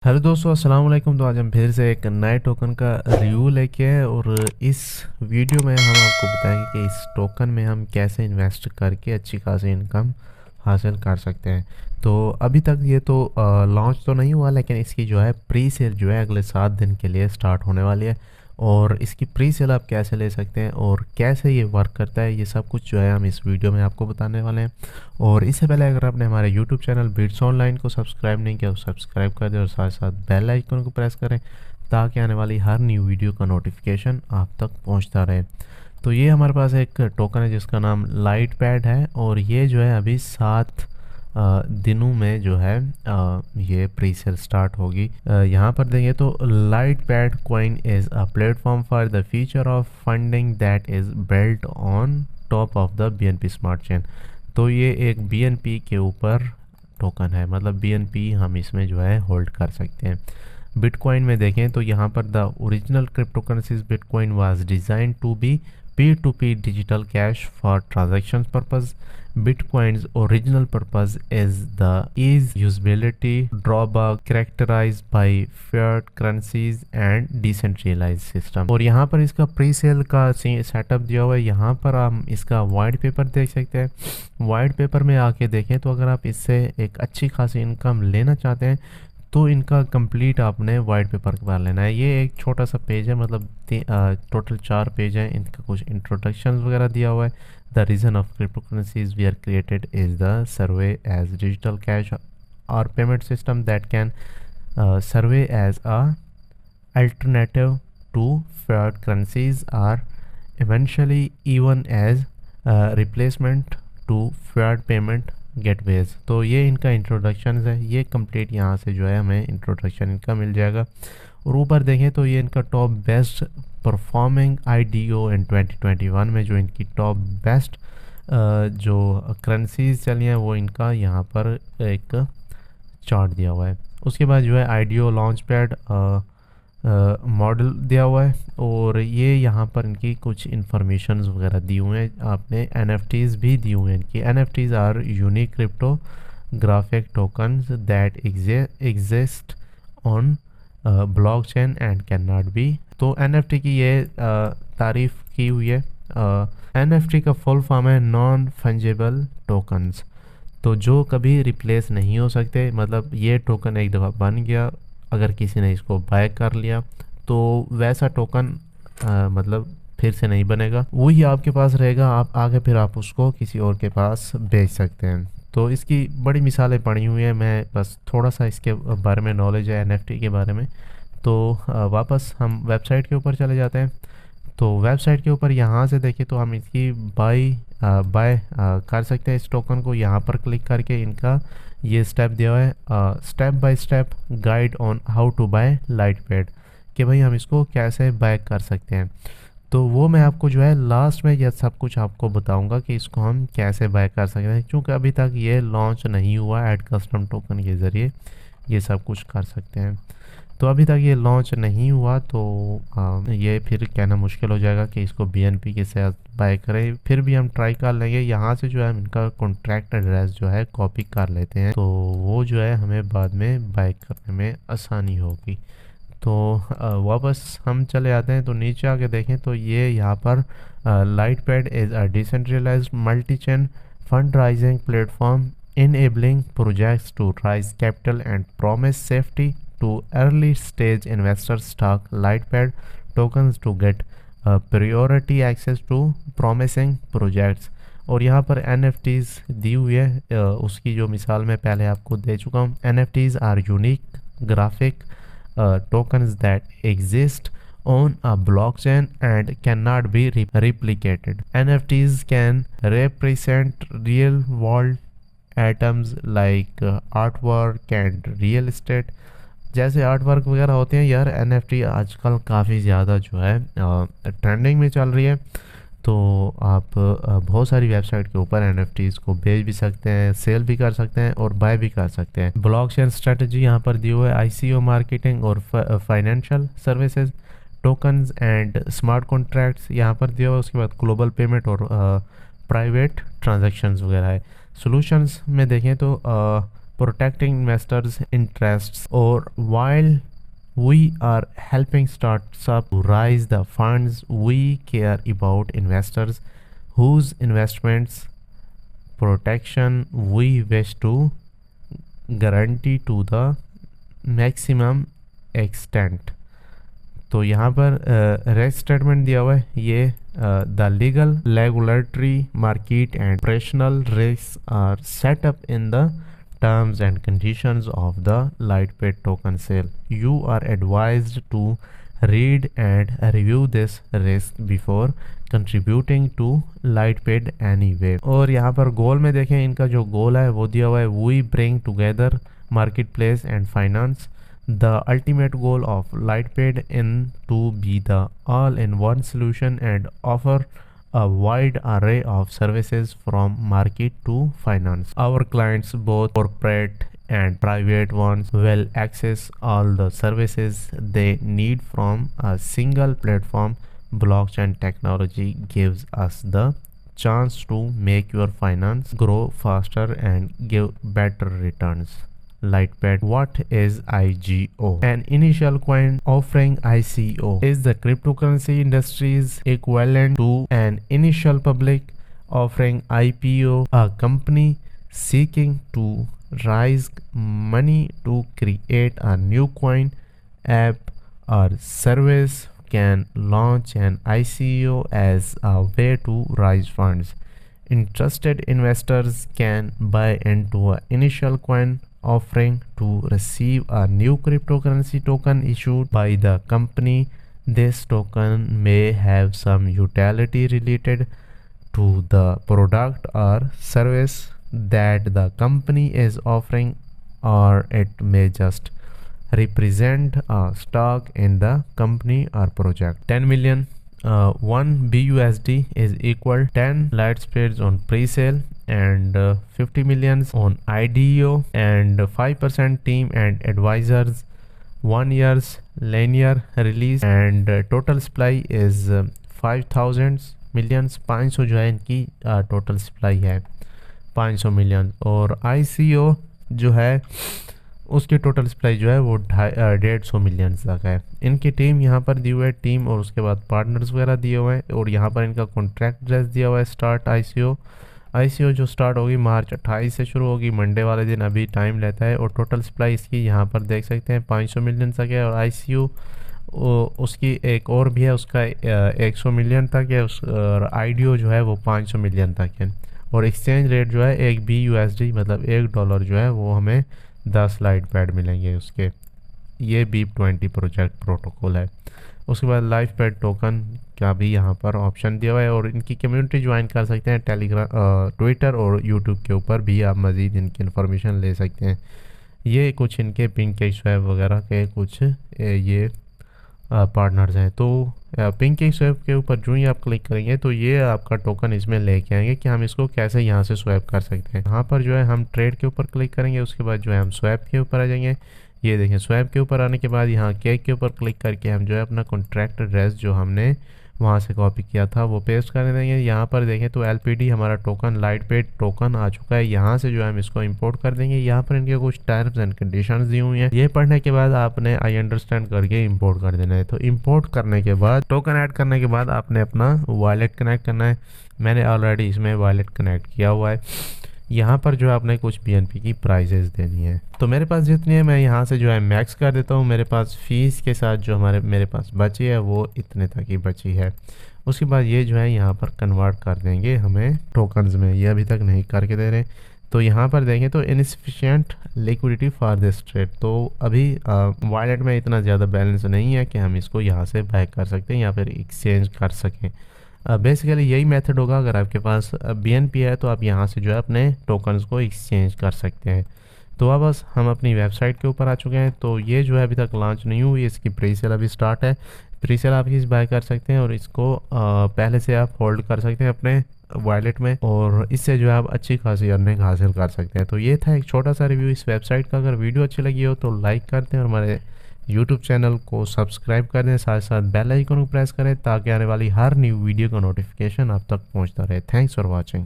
Hello दोस्तों, अस्सलाम वालेकुम। तो आज हम फिर से एक नए टोकन का रिव्यू लेके आए और इस वीडियो में हम आपको बताएंगे कि इस टोकन में हम कैसे इन्वेस्ट करके अच्छी खासी इनकम हासिल कर सकते हैं। तो अभी तक ये तो लॉन्च तो नहीं हुआ, लेकिन इसकी जो है प्री सेल जो है अगले 7 दिन के लिए स्टार्ट होने वाली है। और इसकी प्री सेल आप कैसे ले सकते हैं और कैसे ये वर्क करता है, ये सब कुछ जो है हम इस वीडियो में आपको बताने वाले हैं। और इससे पहले अगर आपने हमारे यूट्यूब चैनल बिट्स ऑनलाइन को सब्सक्राइब नहीं किया तो सब्सक्राइब कर दें और साथ साथ बेल आइकन को प्रेस करें ताकि आने वाली हर न्यू वीडियो का नोटिफिकेशन आप तक पहुंचता रहे। तो ये हमारे पास एक टोकन है जिसका नाम लाइट पैड है और ये जो है अभी 7 दिनों में जो है ये प्री सेल स्टार्ट होगी। यहाँ पर देंगे तो light pad coin is a platform for the future of funding that is built on top of the BNB smart chain. तो ये एक BNB के ऊपर टोकन है, मतलब BNB हम इसमें जो है होल्ड कर सकते हैं। बिटकॉइन में देखें तो यहाँ पर the original cryptocurrencies bitcoin was design to be P2P digital cash for transactions purpose. Bitcoin's original purpose is the ease usability drawback characterized by fiat currencies and decentralized system। और यहाँ पर इसका प्री सेल का setup दिया हुआ है। यहाँ पर हम इसका वाइट पेपर देख सकते हैं। वाइट पेपर में आके देखें तो अगर आप इससे एक अच्छी खासी इनकम लेना चाहते हैं तो इनका कंप्लीट आपने वाइट पेपर के बाद लेना है। ये एक छोटा सा पेज है, मतलब टोटल 4 पेज है। इनका कुछ इंट्रोडक्शन वगैरह दिया हुआ है। The reason of crypto currencies we are created is the serve as digital cash और payment system that can serve as a alternative to fiat currencies are eventually even as replacement to fiat payment gateways. तो ये इनका introduction है, ये complete यहाँ से जो है हमें इंट्रोडक्शन इनका मिल जाएगा। और ऊपर देखें तो ये इनका टॉप बेस्ट परफॉर्मिंग IDO इन 2021 में जो इनकी टॉप बेस्ट जो करेंसीज चली हैं वो इनका यहाँ पर एक चार्ट दिया हुआ है। उसके बाद जो है IDO लॉन्च पैड मॉडल दिया हुआ है और ये यहाँ पर इनकी कुछ इंफॉर्मेशंस वगैरह दी हुए हैं। आपने NFTs भी दी हुए हैं। इनकी NFTs are unique crypto graphic tokens that exist on blockchain and can not be. तो NFT की ये तारीफ की हुई है। NFT का फुल फॉर्म है नॉन फंजेबल टोकन्स, तो जो कभी रिप्लेस नहीं हो सकते। मतलब ये टोकन एक दफ़ा बन गया, अगर किसी ने इसको बाय कर लिया तो वैसा टोकन मतलब फिर से नहीं बनेगा, वही आपके पास रहेगा। आप आगे फिर आप उसको किसी और के पास बेच सकते हैं। तो इसकी बड़ी मिसालें पड़ी हुई हैं। मैं बस थोड़ा सा इसके बारे में नॉलेज है NFT के बारे में। तो वापस हम वेबसाइट के ऊपर चले जाते हैं। तो वेबसाइट के ऊपर यहाँ से देखिए तो हम इसकी बाय कर सकते हैं। इस टोकन को यहाँ पर क्लिक करके इनका ये स्टेप दिया हुआ है, step by step guide on how to buy light pad, कि भाई हम इसको कैसे बाय कर सकते हैं। तो वो मैं आपको जो है लास्ट में यह सब कुछ आपको बताऊंगा कि इसको हम कैसे बाय कर सकते हैं, क्योंकि अभी तक ये लॉन्च नहीं हुआ। ऐड कस्टम टोकन के ज़रिए ये सब कुछ कर सकते हैं। तो अभी तक ये लॉन्च नहीं हुआ तो ये फिर कहना मुश्किल हो जाएगा कि इसको BNB के साथ बाय करें। फिर भी हम ट्राई कर लेंगे। यहाँ से जो है हम इनका कॉन्ट्रैक्ट एड्रेस जो है कॉपी कर लेते हैं, तो वो जो है हमें बाद में बाय करने में आसानी होगी। तो वापस हम चले आते हैं। तो नीचे आके देखें तो ये यहाँ पर light pad is a decentralised multi chain fund raising platform enabling projects to raise capital and promise safety to early stage investors stock Lightpad tokens to get priority access to promising projects। और यहाँ पर NFTs दी हुई है। उसकी जो मिसाल मैं पहले आपको दे चुका हूँ। NFTs are unique graphic tokens that exist on a blockchain and cannot be replicated। NFTs can represent real world atoms like art work and real estate. जैसे आर्ट वर्क वगैरह होते हैं यार, NFT आजकल काफ़ी ज़्यादा जो है ट्रेंडिंग में चल रही है। तो आप बहुत सारी वेबसाइट के ऊपर NFTs को बेच भी सकते हैं, सेल भी कर सकते हैं और बाय भी कर सकते हैं। ब्लॉकचेन स्ट्रेटजी यहाँ पर दी हुई है। ICO मार्केटिंग और financial services tokens and smart contracts यहाँ पर दिया हुआ है। उसके बाद ग्लोबल पेमेंट और प्राइवेट ट्रांजैक्शंस वगैरह है। सॉल्यूशंस में देखें तो protecting investors' interests, or while we are helping startups to raise the funds, we care about investors whose investments protection we wish to guarantee to the maximum extent। तो यहाँ पर rate statement दिया हुआ है, ये the legal regulatory market and operational risk are set up in the terms and conditions of the Lightpaid token sale. You are advised to read and review this risk before contributing to Lightpaid anyway। और यहाँ पर गोल में देखें, इनका जो गोल है वो दिया हुआ है, we bring together marketplace and finance, the ultimate goal of Lightpaid in to be the all-in-one solution and offer a wide array of services from market to finance. Our clients, both corporate and private ones, will access all the services they need from a single platform. Blockchain technology gives us the chance to make your finance grow faster and give better returns. Lightpaid. What is IGO? An initial coin offering. ICO is the cryptocurrency industry's equivalent to an initial public offering. IPO, a company seeking to raise money to create a new coin, app or service can launch an ICO as a way to raise funds. Interested investors can buy into an initial coin offering to receive a new cryptocurrency token issued by the company. This token may have some utility related to the product or service that the company is offering, or it may just represent a stock in the company or project. 10 million 1 BUSD is equal 10 Lightspaid on pre-sale and 50 millions on IDO and 5% team and advisors, 1 year's linear release and total supply is 5000 millions। 500 जो है इनकी total supply है 500 million, और ICO जो है उसकी total supply जो है वो 150 मिलियन तक है। इनकी टीम यहाँ पर दी हुई है, टीम और उसके बाद पार्टनर्स वगैरह दिए हुए हैं, और यहाँ पर इनका कॉन्ट्रैक्ट ड्रेस दिया हुआ है। स्टार्ट ICO जो स्टार्ट होगी मार्च 28 से शुरू होगी, मंडे वाले दिन अभी टाइम लेता है, और टोटल सप्लाई इसकी यहाँ पर देख सकते हैं 500 मिलियन तक है। और ICO उसकी एक और भी है, उसका 100 मिलियन तक है, और IDO जो है वो 500 मिलियन तक है। और एक्सचेंज रेट जो है एक BUSD मतलब $1 जो है वो हमें 10 Lightpaid मिलेंगे उसके। ये BIP20 प्रोजेक्ट प्रोटोकॉल है। उसके बाद Lightpaid टोकन का भी यहाँ पर ऑप्शन दिया हुआ है, और इनकी कम्युनिटी ज्वाइन कर सकते हैं टेलीग्राम, ट्विटर और यूट्यूब के ऊपर भी आप मज़ीद इनकी इन्फॉर्मेशन ले सकते हैं। ये कुछ इनके PancakeSwap वगैरह के कुछ ये पार्टनर्स हैं। तो PancakeSwap के ऊपर जो ही आप क्लिक करेंगे तो ये आपका टोकन इसमें लेके आएंगे कि हम इसको कैसे यहाँ से स्वैप कर सकते हैं। यहाँ पर जो है हम ट्रेड के ऊपर क्लिक करेंगे, उसके बाद जो है हम स्वैप के ऊपर आ जाएंगे। ये देखें, स्वैप के ऊपर आने के बाद यहाँ केक के ऊपर क्लिक करके हम जो है अपना कॉन्ट्रैक्ट एड्रेस जो हमने वहाँ से कॉपी किया था वो पेस्ट कर देंगे। यहाँ पर देखें तो LPD हमारा टोकन Lightpaid टोकन आ चुका है। यहाँ से जो है हम इसको इंपोर्ट कर देंगे। यहाँ पर इनके कुछ टर्म्स एंड कंडीशंस दी हुई हैं, ये पढ़ने के बाद आपने आई अंडरस्टैंड करके इंपोर्ट कर देना है। तो इंपोर्ट करने के बाद टोकन ऐड करने के बाद आपने अपना वॉलेट कनेक्ट करना है। मैंने ऑलरेडी इसमें वॉलेट कनेक्ट किया हुआ है। यहाँ पर जो है आपने कुछ BNB की प्राइजेस देनी है। तो मेरे पास जितनी है मैं यहाँ से जो है मैक्स कर देता हूँ। मेरे पास फ़ीस के साथ जो मेरे पास बची है वो इतने तक ही बची है। उसके बाद ये जो है यहाँ पर कन्वर्ट कर देंगे हमें टोकन्स में, ये अभी तक नहीं करके दे रहे। तो यहाँ पर देखें तो insufficient liquidity for this trade, तो अभी वॉलेट में इतना ज़्यादा बैलेंस नहीं है कि हम इसको यहाँ से बाय कर सकते हैं या फिर एक्सचेंज कर सकें। बेसिकली यही मेथड होगा। अगर आपके पास BNB है तो आप यहाँ से जो है अपने टोकन्स को एक्सचेंज कर सकते हैं। तो अब बस हम अपनी वेबसाइट के ऊपर आ चुके हैं। तो ये जो है अभी तक लॉन्च नहीं हुई, इसकी प्री सेल अभी स्टार्ट है। प्री सेल आप इस बाय कर सकते हैं और इसको पहले से आप होल्ड कर सकते हैं अपने वॉलेट में, और इससे जो है आप अच्छी खासी अर्निंग हासिल कर सकते हैं। तो ये था एक छोटा सा रिव्यू इस वेबसाइट का। अगर वीडियो अच्छी लगी हो तो लाइक कर दें और हमारे YouTube चैनल को सब्सक्राइब कर दें, साथ साथ बेल आइकन को प्रेस करें ताकि आने वाली हर न्यू वीडियो का नोटिफिकेशन आप तक पहुंचता रहे। Thanks for watching.